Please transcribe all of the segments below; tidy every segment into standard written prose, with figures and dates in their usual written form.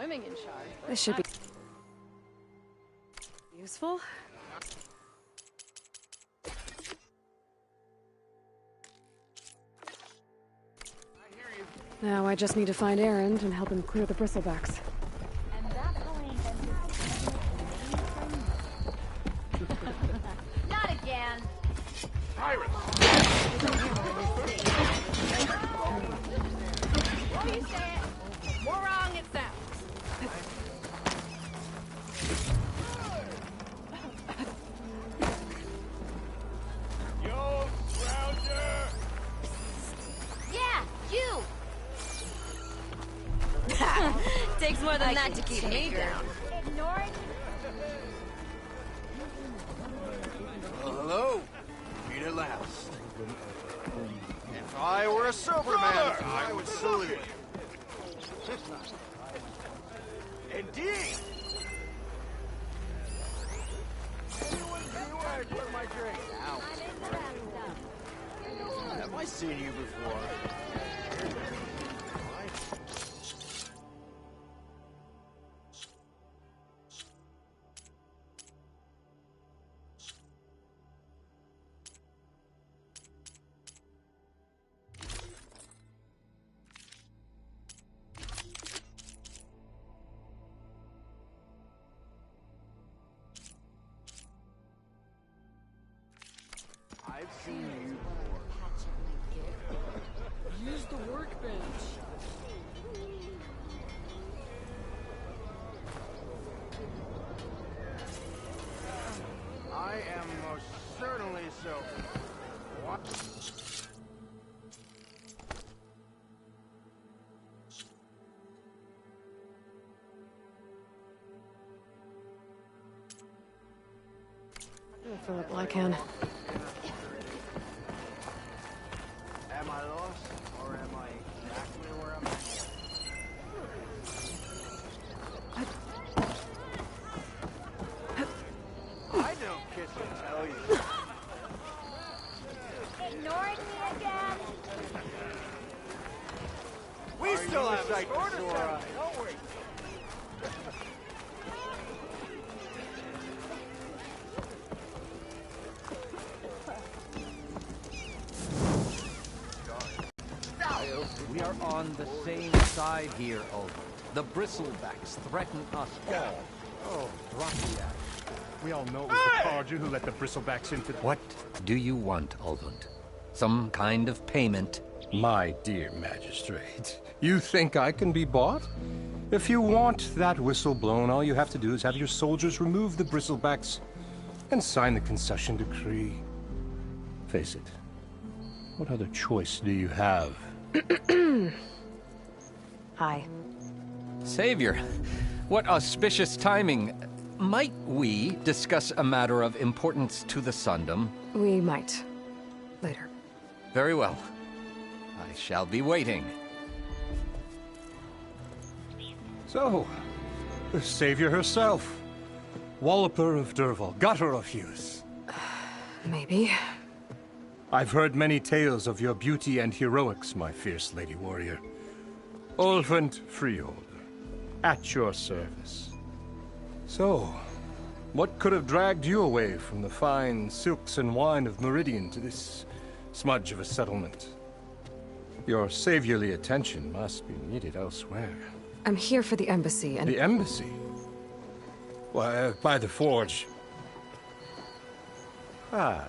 swimming in shards. This should be useful. Now I just need to find Aaron and help him clear the bristlebacks. And that's how I invented Not again! Pirates! What do you say? More wrong it sounds. Yo, Scrounger! Yeah, you! Takes more than that to keep me down. Ignore it. Well, hello. Meet at last. If I were a sober man, I would salute. Indeed! Anyone see where I put my drink? Ow. I'm into that stuff. Have I seen you before? I've seen you before. Use the workbench. I am most certainly so. What? I'll fill up while I can. Am I lost, or am I exactly where I'm at? I don't kiss and tell you. Ignoring me again? We still have sight to soar on, don't we? We are on the same side here, Ulva. The bristlebacks threaten us all. Oh, drop the act. We all know it was the Carja who let the bristlebacks into... What do you want, Ulvund? Some kind of payment? My dear magistrate, you think I can be bought? If you want that whistle blown, all you have to do is have your soldiers remove the bristlebacks and sign the concession decree. Face it, what other choice do you have? Hi. Savior, what auspicious timing. Might we discuss a matter of importance to the Sundom? We might. Later. Very well. I shall be waiting. So, the savior herself. Walloper of Derval, gutter of youth. Maybe. I've heard many tales of your beauty and heroics, my fierce lady warrior. Ulvund Freeholder, at your service. So, what could have dragged you away from the fine silks and wine of Meridian to this smudge of a settlement? Your saviorly attention must be needed elsewhere. I'm here for the embassy and... The embassy? Why, by the forge. Ah.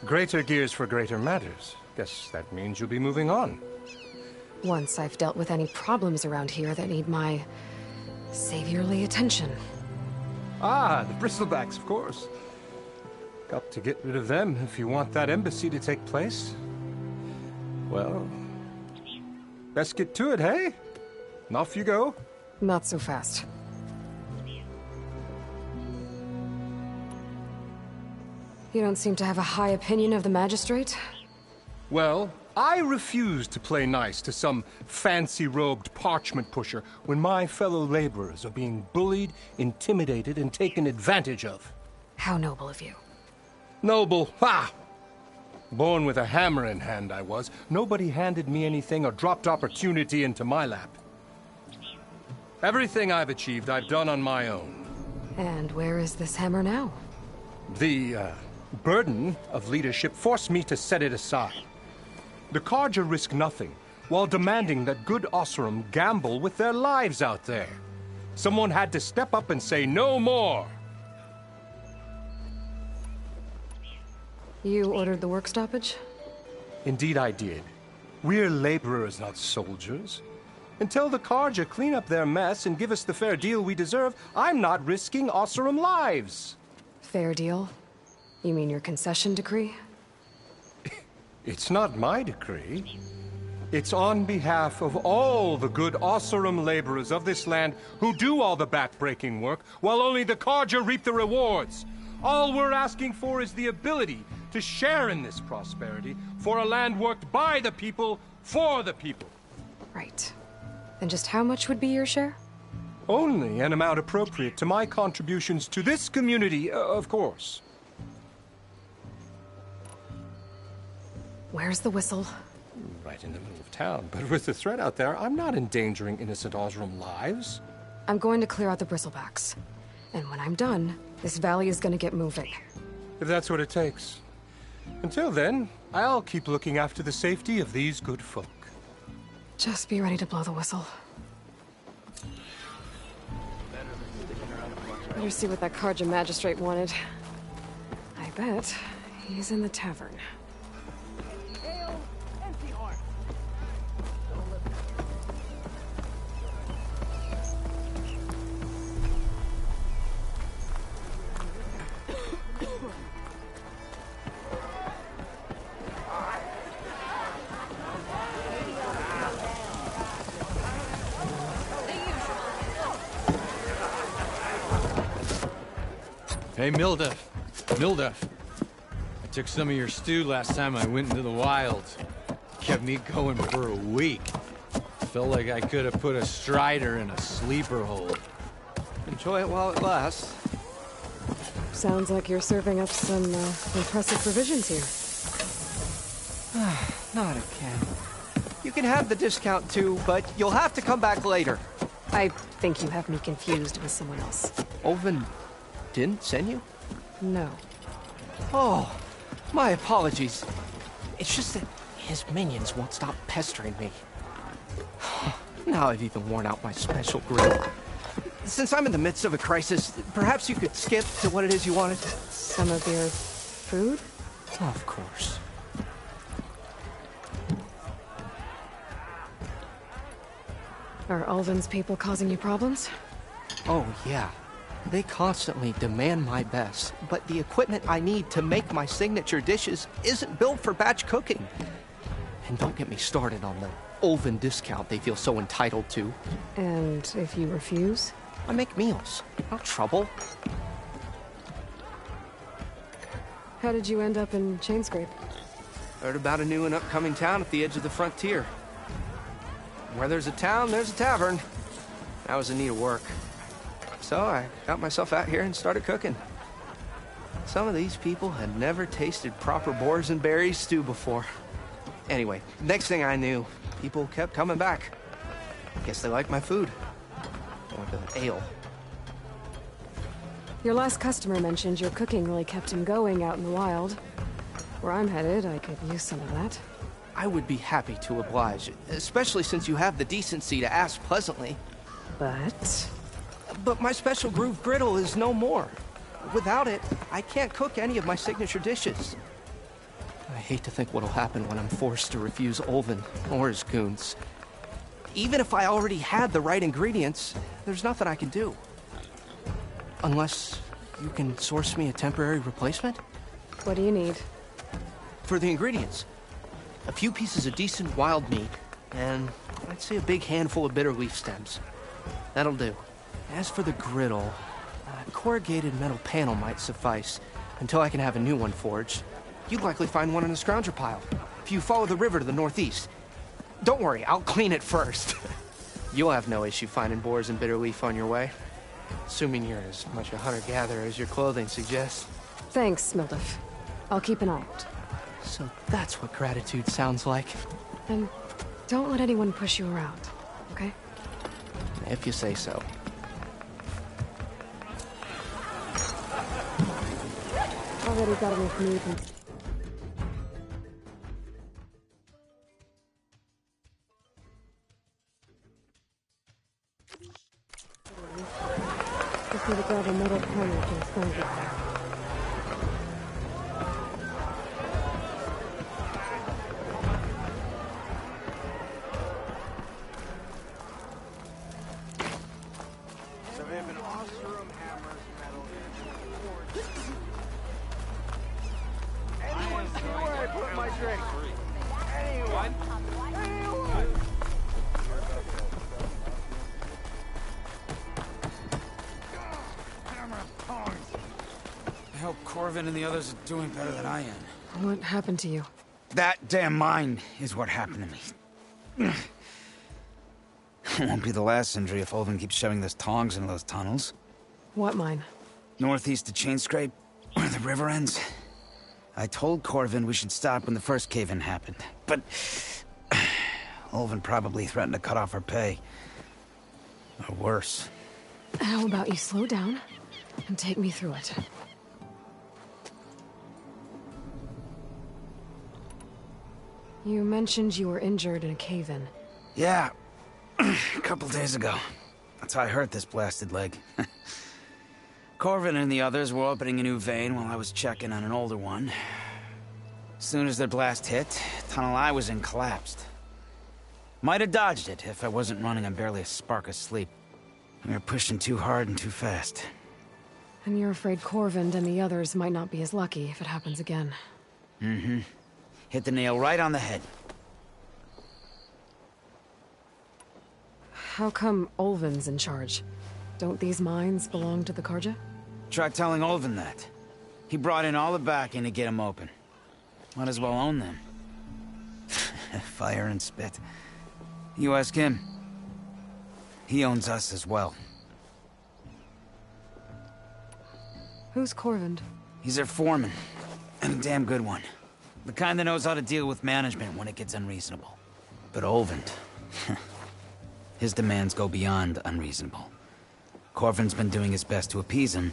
Greater gears for greater matters. Guess that means you'll be moving on. Once I've dealt with any problems around here that need my saviorly attention. Ah, the bristlebacks, of course. Got to get rid of them if you want that embassy to take place. Well, best get to it, hey? And off you go. Not so fast. You don't seem to have a high opinion of the magistrate? Well, I refuse to play nice to some fancy-robed parchment pusher when my fellow laborers are being bullied, intimidated, and taken advantage of. How noble of you. Noble, ha! Born with a hammer in hand, I was. Nobody handed me anything or dropped opportunity into my lap. Everything I've achieved, I've done on my own. And where is this hammer now? The burden of leadership forced me to set it aside. The Carja risk nothing, while demanding that good Oseram gamble with their lives out there. Someone had to step up and say no more. You ordered the work stoppage? Indeed I did. We're laborers, not soldiers. Until the Carja clean up their mess and give us the fair deal we deserve, I'm not risking Oseram lives. Fair deal? You mean your concession decree? It's not my decree. It's on behalf of all the good Oseram laborers of this land who do all the back-breaking work, while only the Carja reap the rewards. All we're asking for is the ability to share in this prosperity for a land worked by the people, for the people. Right. Then just how much would be your share? Only an amount appropriate to my contributions to this community, of course. Where's the whistle? Right in the middle of town, but with the threat out there, I'm not endangering innocent Oseram lives. I'm going to clear out the bristlebacks. And when I'm done, this valley is going to get moving. If that's what it takes. Until then, I'll keep looking after the safety of these good folk. Just be ready to blow the whistle. Better see what that Carja magistrate wanted. I bet he's in the tavern. Hey, Mildef. Mildef. I took some of your stew last time I went into the wilds. Kept me going for a week. Felt like I could have put a strider in a sleeper hold. Enjoy it while it lasts. Sounds like you're serving up some impressive provisions here. Not again. You can have the discount too, but you'll have to come back later. I think you have me confused with someone else. Olvin didn't send you? No. Oh, my apologies. It's just that his minions won't stop pestering me. Now I've even worn out my special grill. Since I'm in the midst of a crisis, perhaps you could skip to what it is you wanted? Some of your food? Of course. Are Ulvin's people causing you problems? Oh, yeah. They constantly demand my best, but the equipment I need to make my signature dishes isn't built for batch cooking. And don't get me started on the Ulvin discount they feel so entitled to. And if you refuse? I make meals, not trouble. How did you end up in Chainscrape? Heard about a new and upcoming town at the edge of the frontier. Where there's a town, there's a tavern. I was in need of work. So I got myself out here and started cooking. Some of these people had never tasted proper boars and berries stew before. Anyway, next thing I knew, people kept coming back. Guess they liked my food. Or the ale. Your last customer mentioned your cooking really kept him going out in the wild. Where I'm headed, I could use some of that. I would be happy to oblige, especially since you have the decency to ask pleasantly. But my special groove griddle is no more. Without it, I can't cook any of my signature dishes. I hate to think what'll happen when I'm forced to refuse Ulvin or his goons. Even if I already had the right ingredients, there's nothing I can do. Unless you can source me a temporary replacement? What do you need? For the ingredients, a few pieces of decent wild meat, and I'd say a big handful of bitter leaf stems. That'll do. As for the griddle, a corrugated metal panel might suffice until I can have a new one forged. You'd likely find one in a scrounger pile if you follow the river to the northeast. Don't worry, I'll clean it first. You'll have no issue finding boars and bitter leaf on your way. Assuming you're as much a hunter-gatherer as your clothing suggests. Thanks, Mildef. I'll keep an eye out. So that's what gratitude sounds like. And don't let anyone push you around, okay? If you say so. Already got enough news and... Just need to grab a metal hammer from the sandwich. So they have an Osram hammer's metal engine. Anyone see where I put my drink? Anyone? Anyone? I hope Corvin and the others are doing better than I am. What happened to you? That damn mine is what happened to me. It won't be the last injury if Olvin keeps shoving those tongs into those tunnels. What mine? Northeast of Chainscrape, where the river ends. I told Corvin we should stop when the first cave-in happened, but... Olvin probably threatened to cut off our pay. Or worse. How about you slow down and take me through it? You mentioned you were injured in a cave-in. Yeah, a couple days ago. That's how I hurt this blasted leg. Corvin and the others were opening a new vein while I was checking on an older one. As soon as their blast hit, the tunnel I was in collapsed. Might have dodged it if I wasn't running on barely a spark of sleep. We were pushing too hard and too fast. And you're afraid Corvin and the others might not be as lucky if it happens again. Mm-hmm. Hit the nail right on the head. How come Olvin's in charge? Don't these mines belong to the Karja? Try telling Olvin that. He brought in all the backing to get them open. Might as well own them. Fire and spit. You ask him. He owns us as well. Who's Corvin? He's their foreman. And a damn good one. The kind that knows how to deal with management when it gets unreasonable. But Olvin... his demands go beyond unreasonable. Corvin's been doing his best to appease him.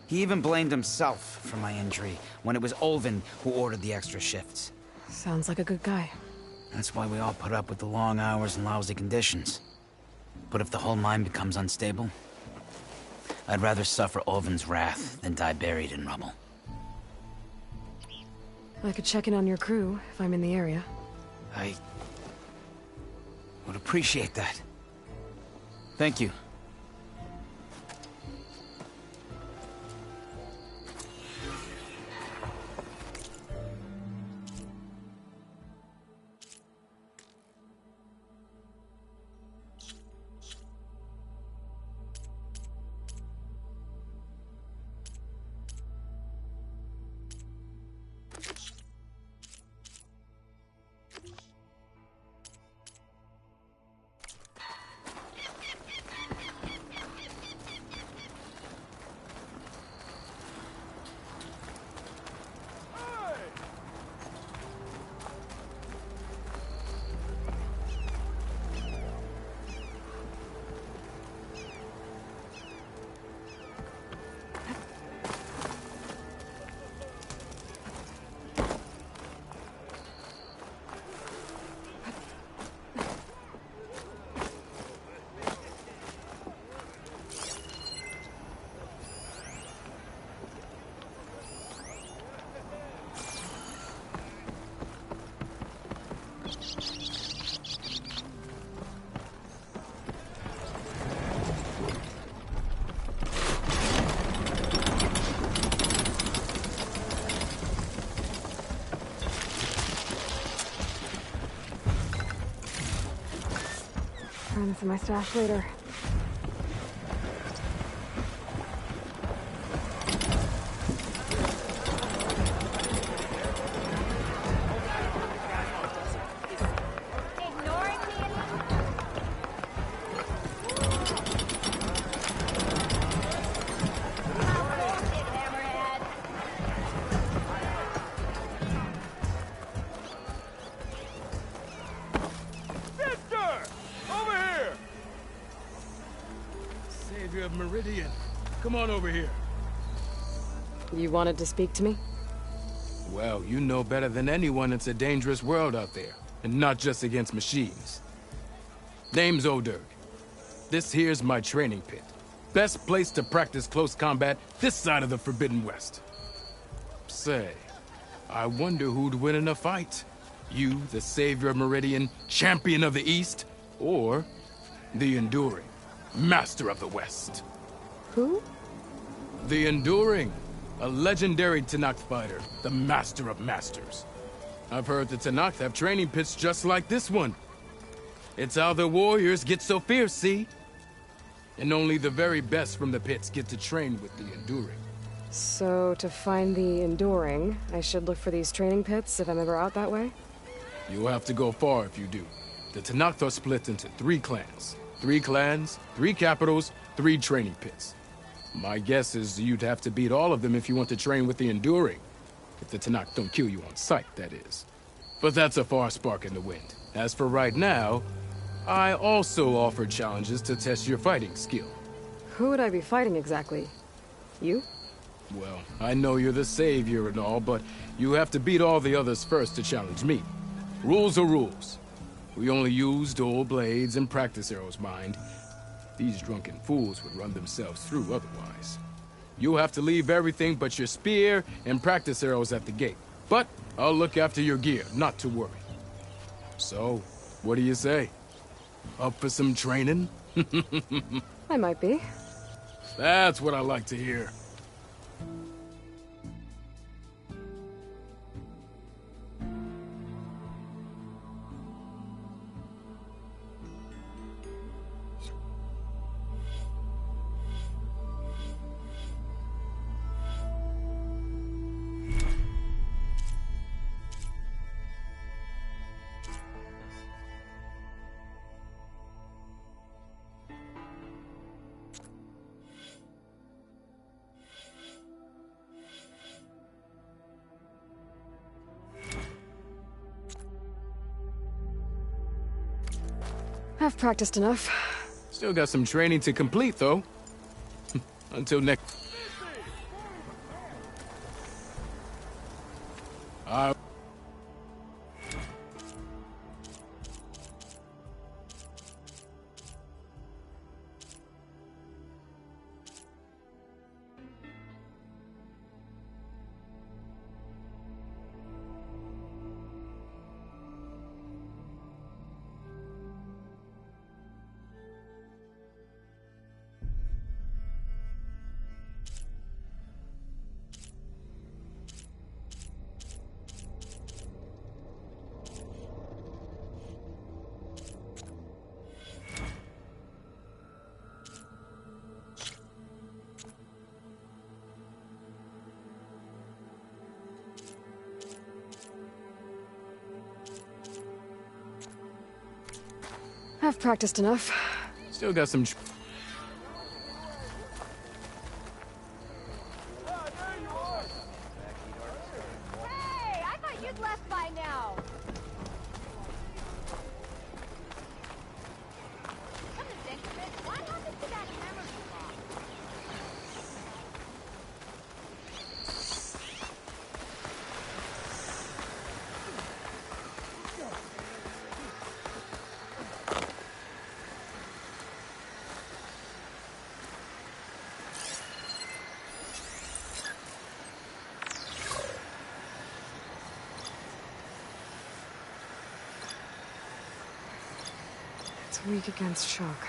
He even blamed himself for my injury when it was Olvin who ordered the extra shifts. Sounds like a good guy. That's why we all put up with the long hours and lousy conditions. But if the whole mine becomes unstable, I'd rather suffer Olvin's wrath than die buried in rubble. I could check in on your crew if I'm in the area. I would appreciate that. Thank you. Trying for my stash later. Ignoring me hammerhead. Sister! Over here! savior of Meridian. Come on over here. You wanted to speak to me? Well, you know better than anyone it's a dangerous world out there, and not just against machines. Name's Oderg. This here's my training pit. Best place to practice close combat this side of the Forbidden West. Say, I wonder who'd win in a fight. You, the savior of Meridian, champion of the East, or the Enduring, master of the West. Who? The Enduring, a legendary Tenakth fighter, the master of masters. I've heard the Tenakth have training pits just like this one. It's how the warriors get so fierce, see? And only the very best from the pits get to train with the Enduring. So, to find the Enduring, I should look for these training pits if I'm ever out that way? You'll have to go far if you do. The Tenakth are split into 3 clans. 3 clans, 3 capitals, 3 training pits. My guess is you'd have to beat all of them if you want to train with the Enduring. If the Tenakth don't kill you on sight, that is. But that's a far spark in the wind. As for right now, I also offer challenges to test your fighting skill. Who would I be fighting exactly? You? Well, I know you're the savior and all, but you have to beat all the others first to challenge me. Rules are rules. We only use dual blades and practice arrows, mind. These drunken fools would run themselves through otherwise. You'll have to leave everything but your spear and practice arrows at the gate. But I'll look after your gear, not to worry. So, what do you say? Up for some training? I might be. That's what I like to hear. I've practiced enough. Still got some training to complete, though. Until next... I've practiced enough. Still got some... Hey, I thought you'd left by now. Come to think of it, what happened to that hammer block? It's weak against shock.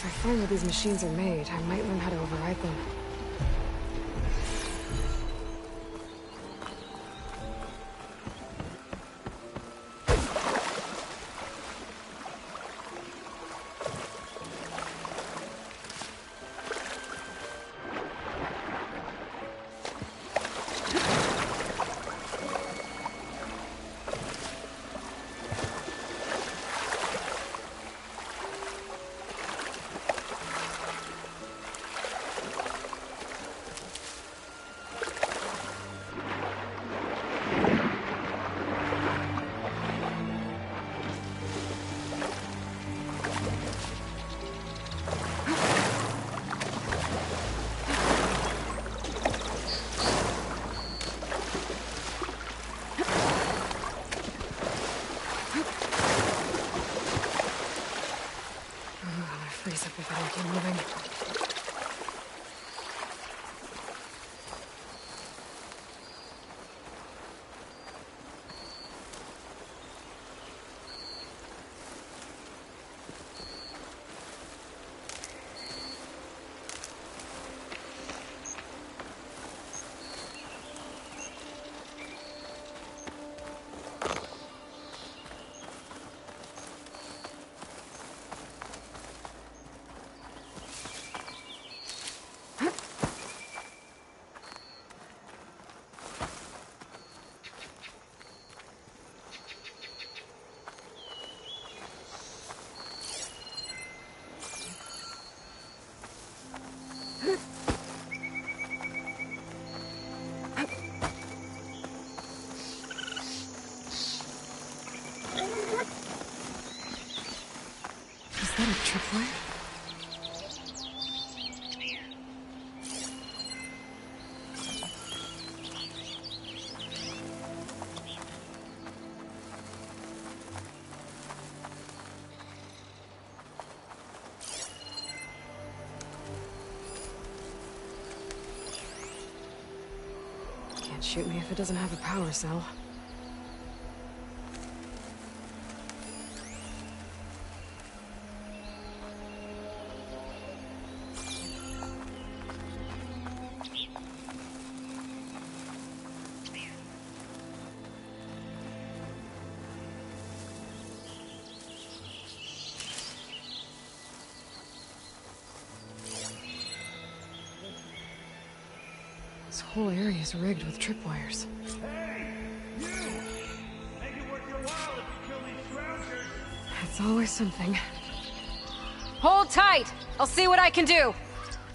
If I find where these machines are made, I might learn how to override them. Freeze up if I don't keep moving. Is that a tripwire? Can't shoot me if it doesn't have a power cell. This whole area is rigged with tripwires. Hey! You! Make it worth your while if you kill these scroungers! It's always something. Hold tight! I'll see what I can do!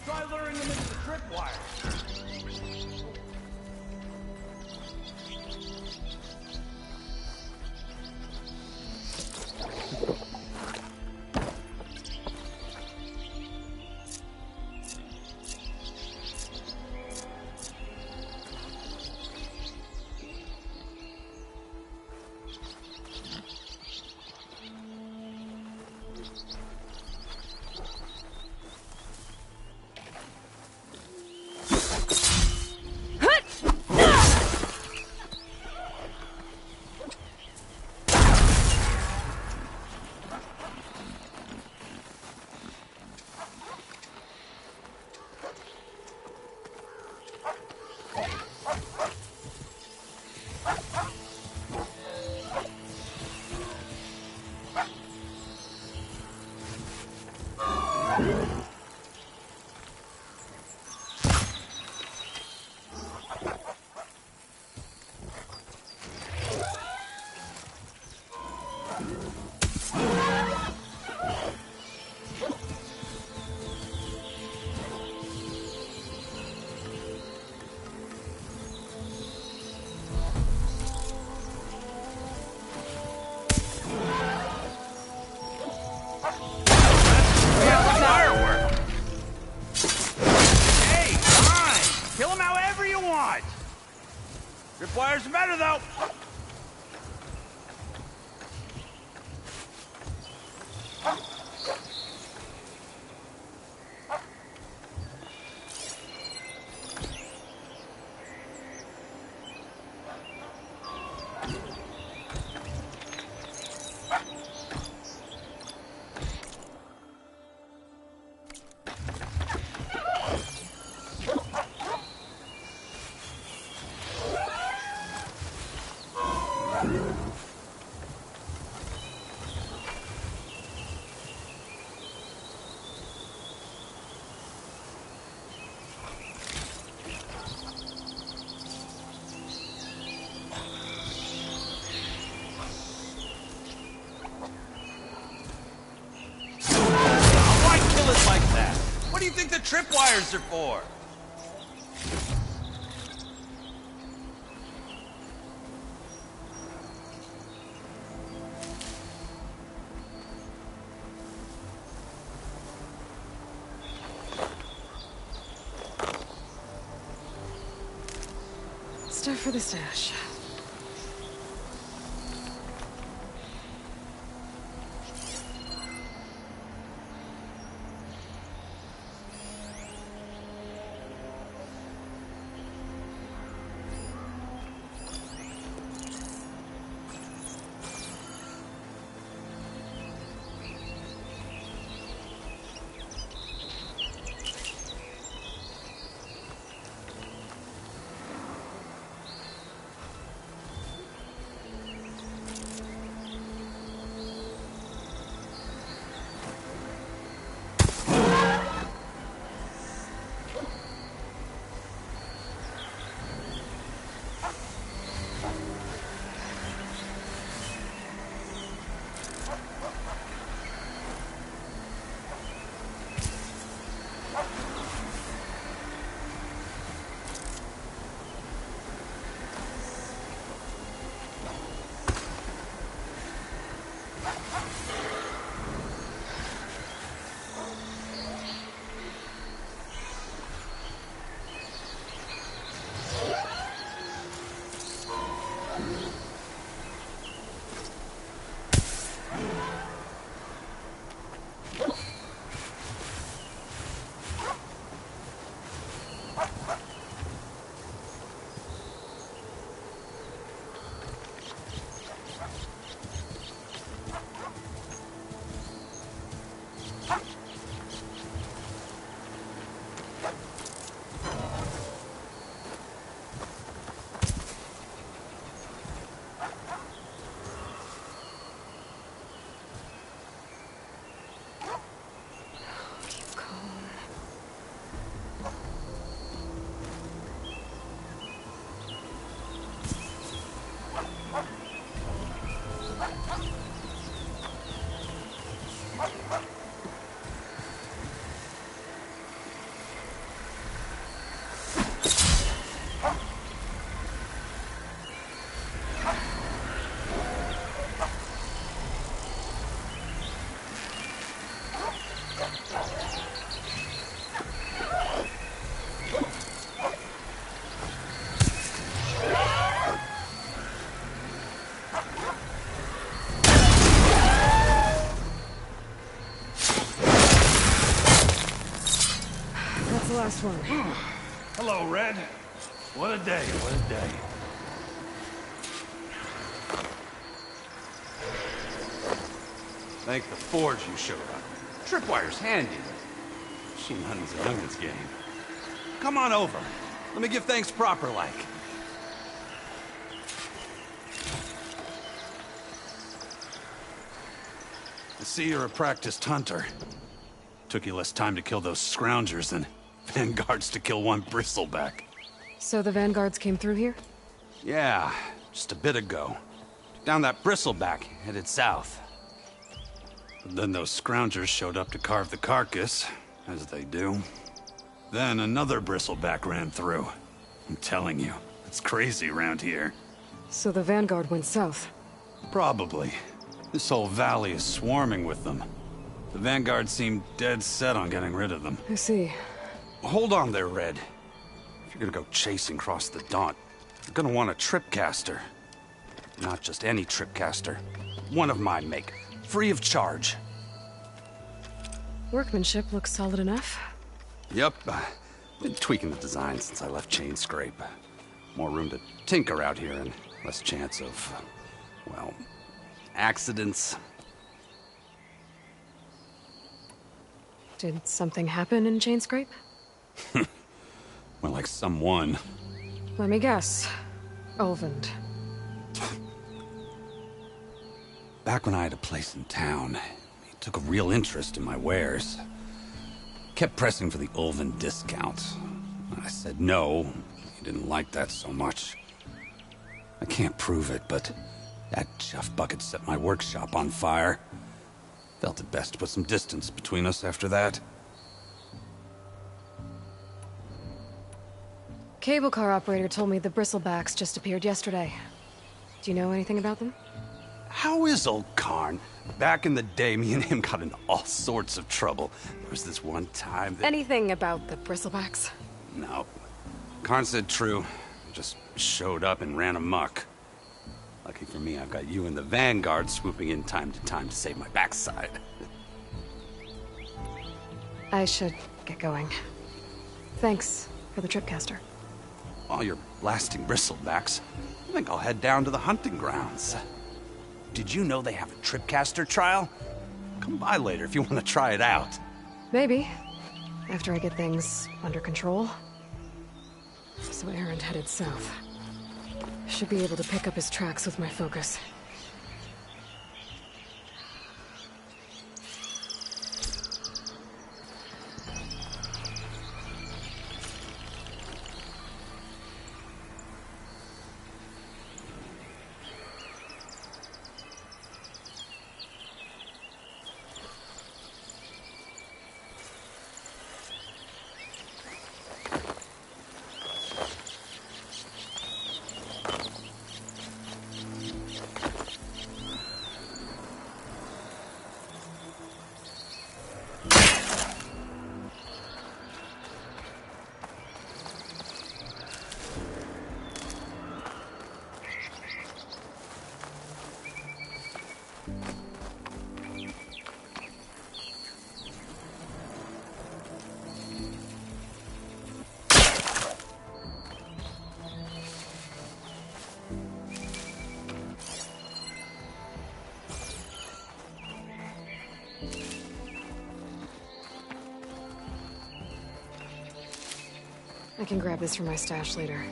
Try luring them into the tripwire! Tripwire's better, though! What do you think the tripwires are for? Stuff for the stash. Last one. Hello, Red. What a day, what a day. Thank the Forge you showed up. Tripwire's handy. Machine hunting's a youngin's game. Come on over. Let me give thanks proper like. I see you're a practiced hunter. Took you less time to kill those scroungers than Vanguards to kill one bristleback. So the Vanguards came through here? Yeah, just a bit ago. Took down that bristleback, headed south. But then those scroungers showed up to carve the carcass, as they do. Then another bristleback ran through. I'm telling you, it's crazy around here. So the Vanguard went south? Probably. This whole valley is swarming with them. The Vanguard seemed dead set on getting rid of them. I see. Hold on there, Red. If you're gonna go chasing across the Daunt, you're gonna want a tripcaster. Not just any tripcaster. One of my make. Free of charge. Workmanship looks solid enough. Yep. Been tweaking the design since I left Chain Scrape. More room to tinker out here and less chance of, well, accidents. Did something happen in Chain Scrape? Well, like someone. Let me guess. Ulvund. Back when I had a place in town, he took a real interest in my wares. Kept pressing for the Ulvund discount. I said no. He didn't like that so much. I can't prove it, but that chuff bucket set my workshop on fire. Felt it best to put some distance between us after that. Cable car operator told me the Bristlebacks just appeared yesterday. Do you know anything about them? How is old Karn? Back in the day, me and him got into all sorts of trouble. There was this one time that... Anything about the Bristlebacks? No. Karn said true. Just showed up and ran amok. Lucky for me, I've got you and the Vanguard swooping in time to save my backside. I should get going. Thanks for the tripcaster. While you're blasting bristlebacks, I think I'll head down to the hunting grounds. Did you know they have a tripcaster trial? Come by later if you want to try it out. Maybe. After I get things under control. So Aaron headed south. Should be able to pick up his tracks with my focus. I can grab this from my stash later.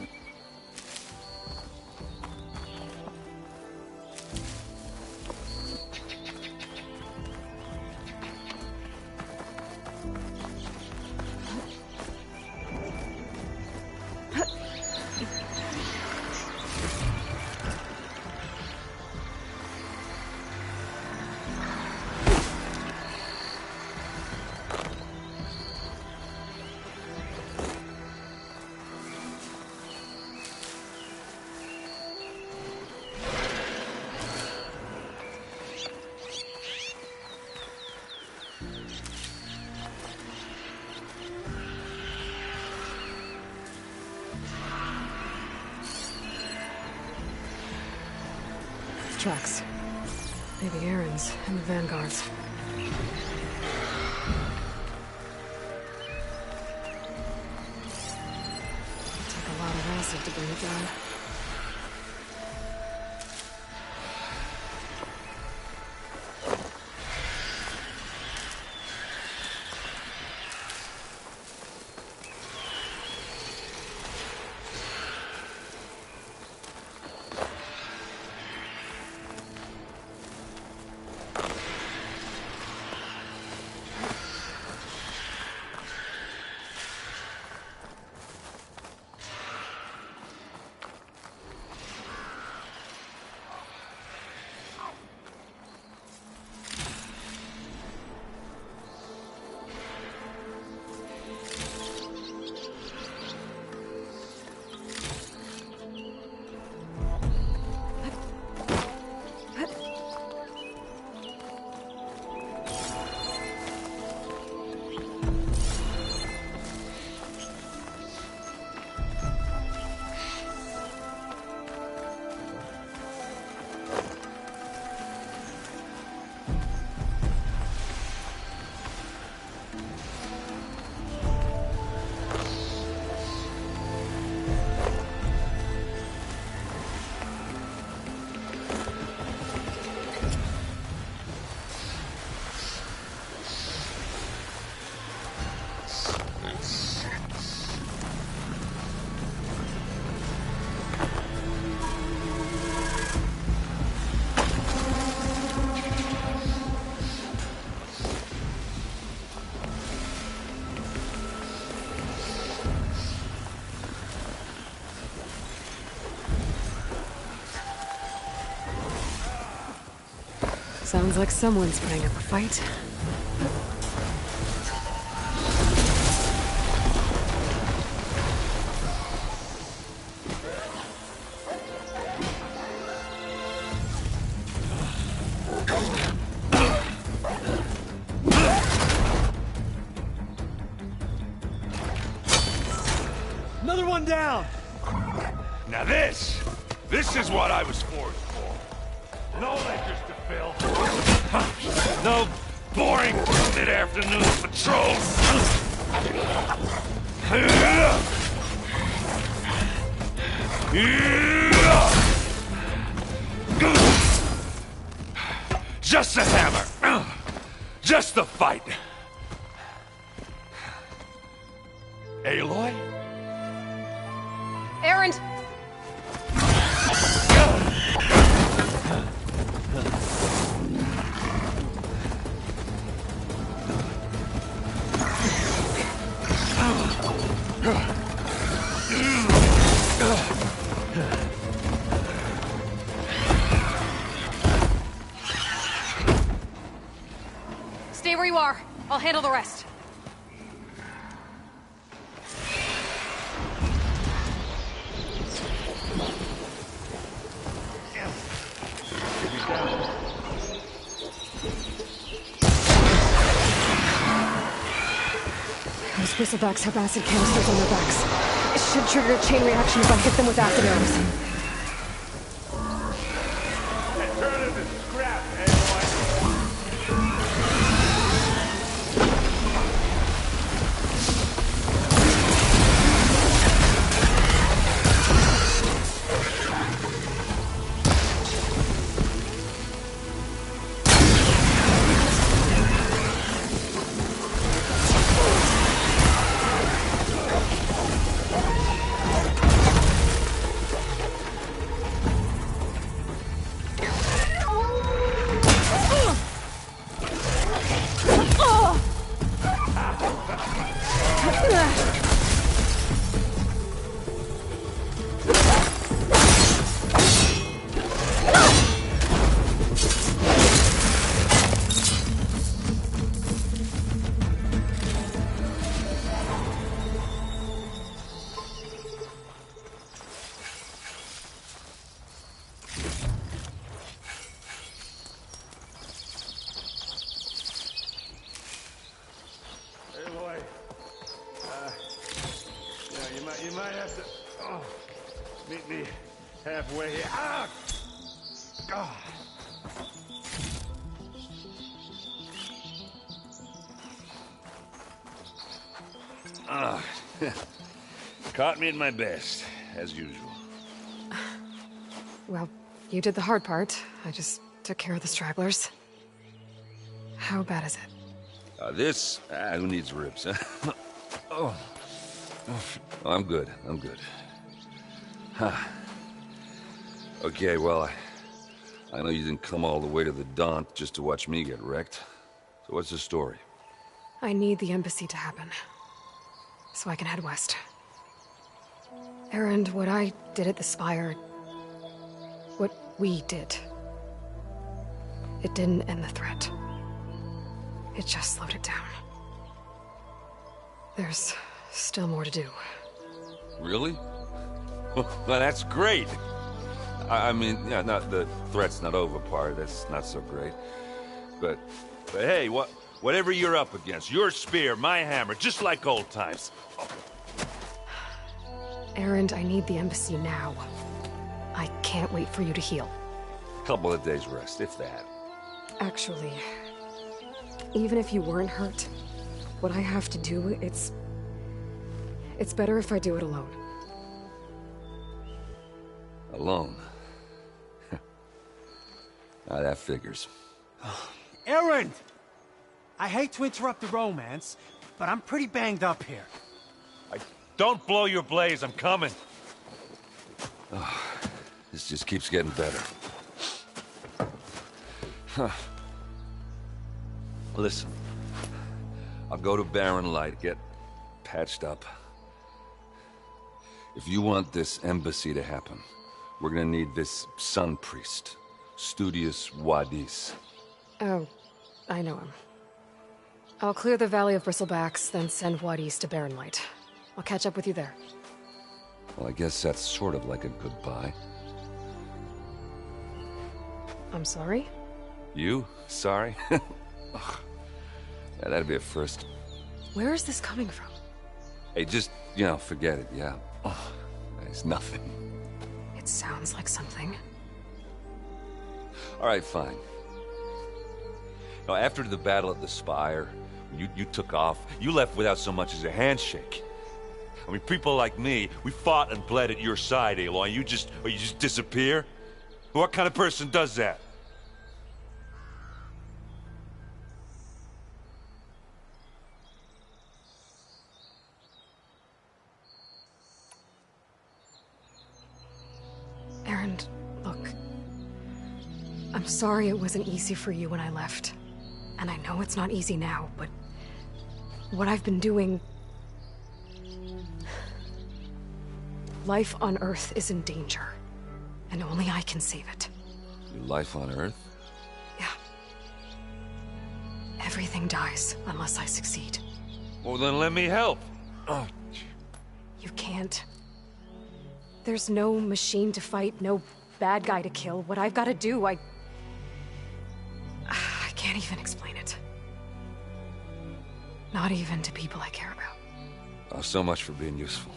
Tracks. Maybe Aaron's and the Vanguard's. It'll take a lot of acid to bring it down. Sounds like someone's putting up a fight. down! Now this is what I was forged for. No lectures to fill. No boring mid-afternoon patrols. Just the hammer. Just the fight. Aloy? Erend! Stay where you are. I'll handle the rest. Those bristlebacks have acid canisters on their backs. It should trigger a chain reaction if I hit them with acid arrows. Turn into scrap, Aloy. You might have to meet me halfway here. Ah! God. Caught me at my best, as usual. Well, you did the hard part. I just took care of the stragglers. How bad is it? Who needs ribs, huh? Oh, I'm good. I'm good. Huh. Okay, well, I know you didn't come all the way to the Daunt just to watch me get wrecked. So what's the story? I need the embassy to happen, so I can head west. Erend, what I did at the Spire, what we did, it didn't end the threat. It just slowed it down. There's still more to do. Really? Well, that's great. I mean, yeah, not the threat's not over part. That's not so great. But hey, whatever you're up against, your spear, my hammer, just like old times. Erend, I need the embassy now. I can't wait for you to heal. Couple of days rest, if that. Actually, even if you weren't hurt, what I have to do, it's better if I do it alone. Alone? That figures. Erend! I hate to interrupt the romance, but I'm pretty banged up here. Don't blow your blaze, I'm coming. Oh, this just keeps getting better. Huh. Listen, I'll go to Barren Light, get patched up. If you want this embassy to happen, we're gonna need this Sun Priest, Studius Wadis. Oh, I know him. I'll clear the Valley of Bristlebacks, then send Wadis to Barren Light. I'll catch up with you there. Well, I guess that's sort of like a goodbye. I'm sorry? You? Sorry? Ugh. Yeah, that'd be a first. Where is this coming from? Hey, just, forget it, yeah? Oh, it's nothing. It sounds like something. All right, fine. Now, after the battle at the Spire, you took off, you left without so much as a handshake. I mean, people like me, we fought and bled at your side, Aloy. You just disappear? What kind of person does that? Aaron, look. I'm sorry it wasn't easy for you when I left. And I know it's not easy now, but what I've been doing... Life on Earth is in danger, and only I can save it. Your life on Earth? Yeah. Everything dies unless I succeed. Well, then let me help. Oh. You can't. There's no machine to fight, no bad guy to kill. What I've got to do, I can't even explain it. Not even to people I care about. Oh, so much for being useful.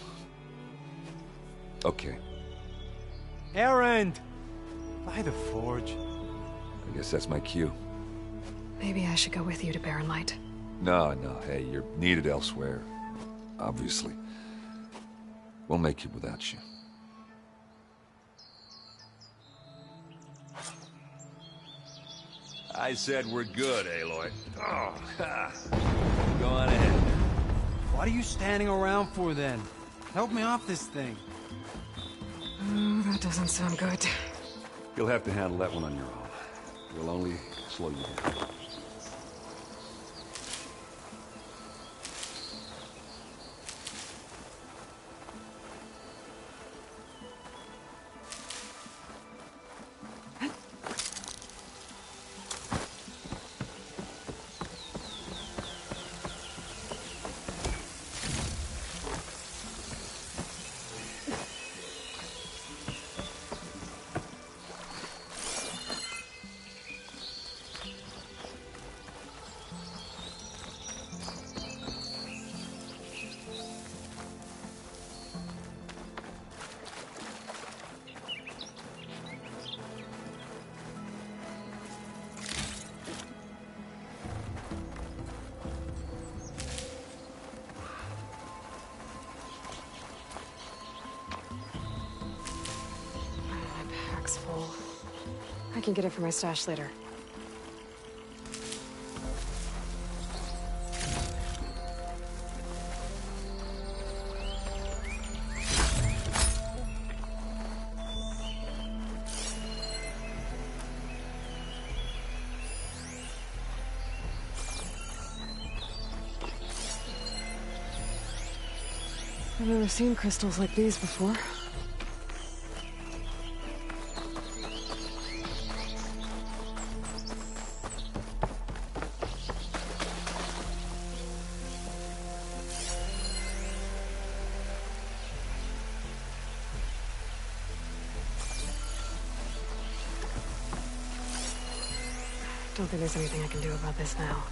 Okay. Erend! By the forge. I guess that's my cue. Maybe I should go with you to Barren Light. No, hey, you're needed elsewhere. Obviously. We'll make it without you. I said we're good, Aloy. Oh, go on ahead. What are you standing around for then? Help me off this thing. Oh, that doesn't sound good. You'll have to handle that one on your own. We'll only slow you down. Full. I can get it from my stash later. I've never seen crystals like these before. Don't think there's anything I can do about this now.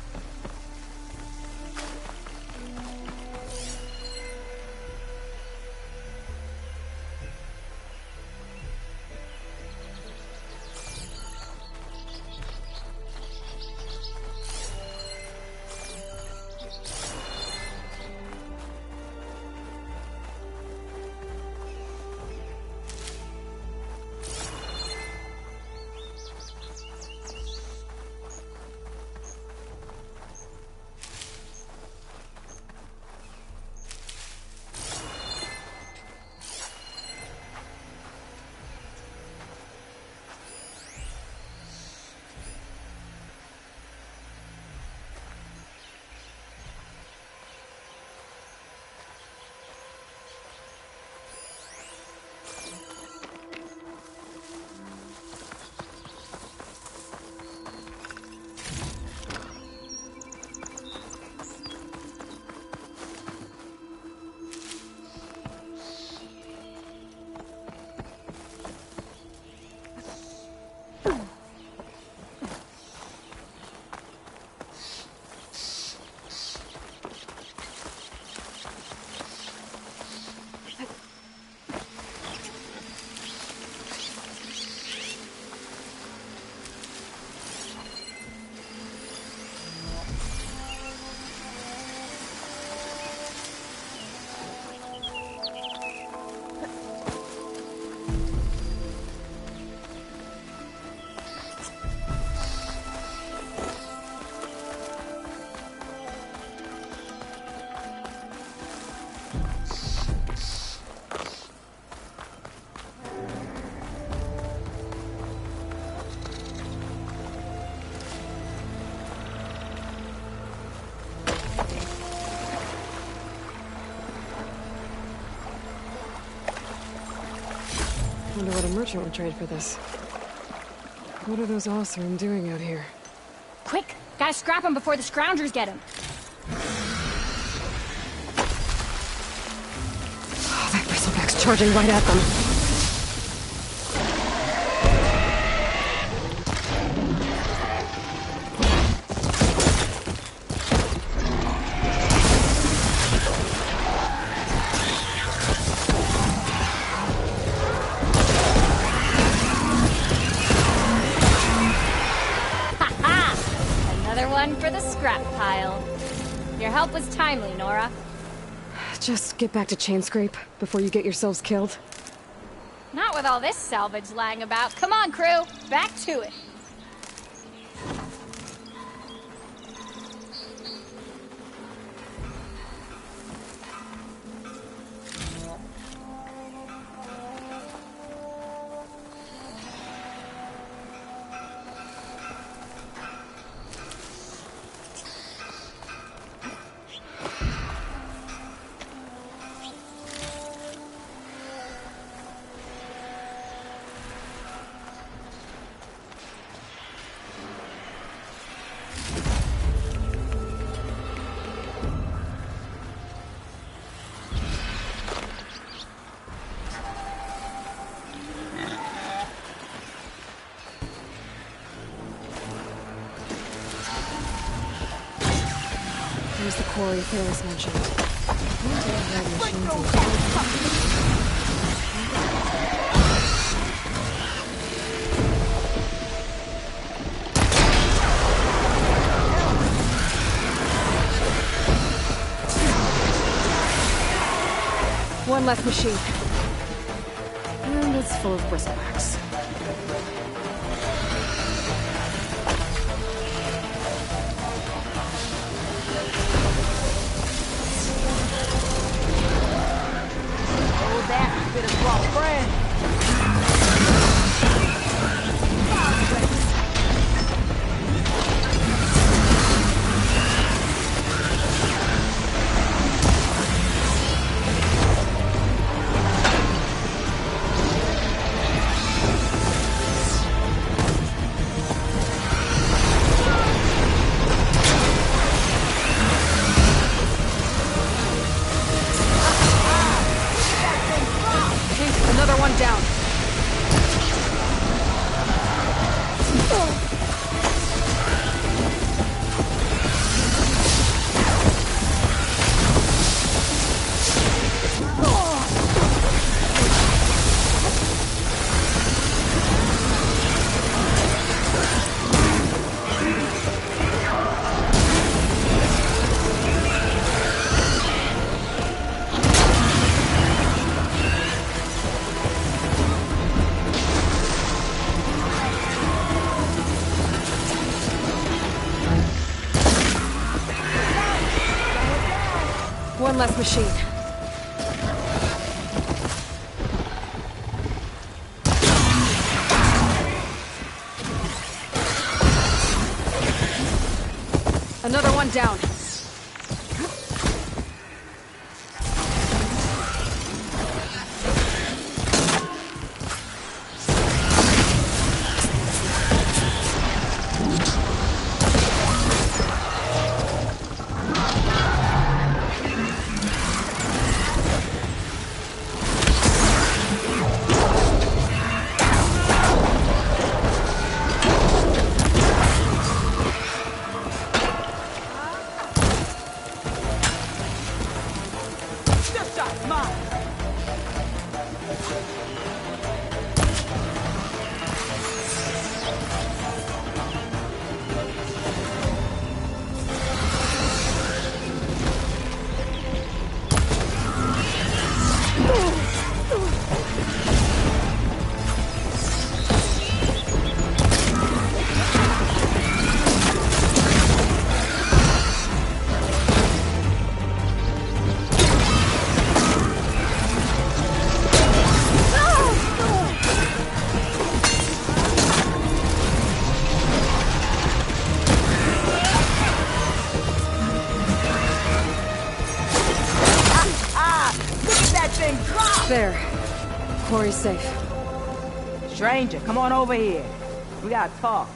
Wonder what a merchant would trade for this. What are those Osram doing out here? Quick! Gotta scrap him before the scroungers get him. Oh, that bristleback's charging right at them. For the scrap pile. Your help was timely, Nora. Just get back to Chainscrape before you get yourselves killed. Not with all this salvage lying about. Come on, crew. Back to it. Here's the quarry Ferris mentioned. One left machine. And it's full of bristlebacks. One less machine. Another one down. There. Quarry's safe. Stranger, come on over here. We gotta talk.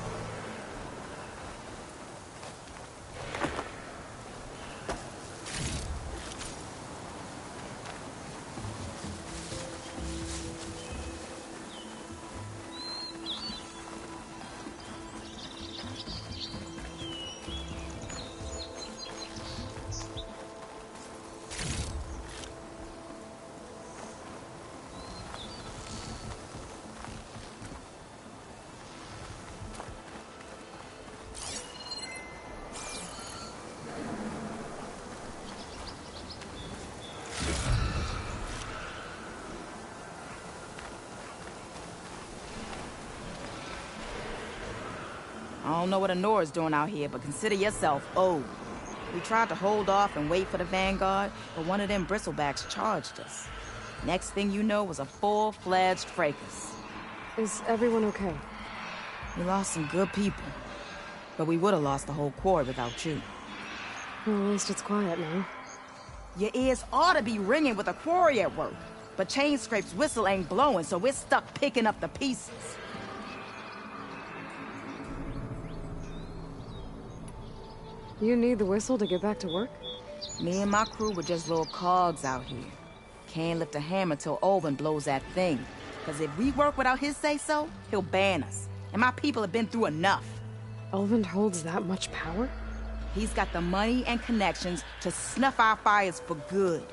I don't know what Honora's doing out here, but consider yourself old. We tried to hold off and wait for the Vanguard, but one of them bristlebacks charged us. Next thing you know was a full-fledged fracas. Is everyone okay? We lost some good people, but we would have lost the whole quarry without you. Well, at least it's quiet now. Your ears ought to be ringing with a quarry at work, but Chainscrape's whistle ain't blowing, so we're stuck picking up the pieces. You need the whistle to get back to work? Me and my crew were just little cogs out here. Can't lift a hammer till Olvin blows that thing. Because if we work without his say-so, he'll ban us. And my people have been through enough. Olvin holds that much power? He's got the money and connections to snuff our fires for good.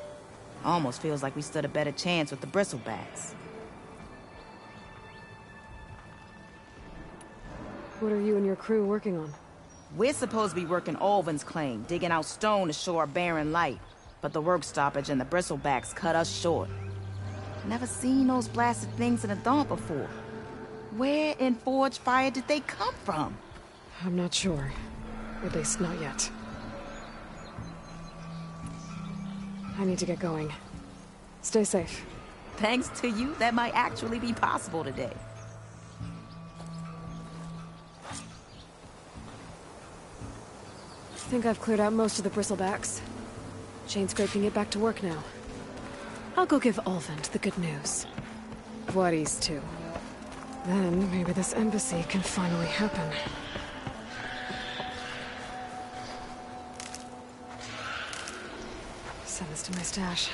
Almost feels like we stood a better chance with the bristlebacks. What are you and your crew working on? We're supposed to be working Olvin's claim, digging out stone to show our barren light. But the work stoppage and the bristlebacks cut us short. Never seen those blasted things in a dump before. Where in Forge Fire did they come from? I'm not sure. At least not yet. I need to get going. Stay safe. Thanks to you, that might actually be possible today. I think I've cleared out most of the bristlebacks. Chainscrape can get back to work now. I'll go give Olvin the good news. Voorhees, too. Then maybe this embassy can finally happen. Send this to my stash.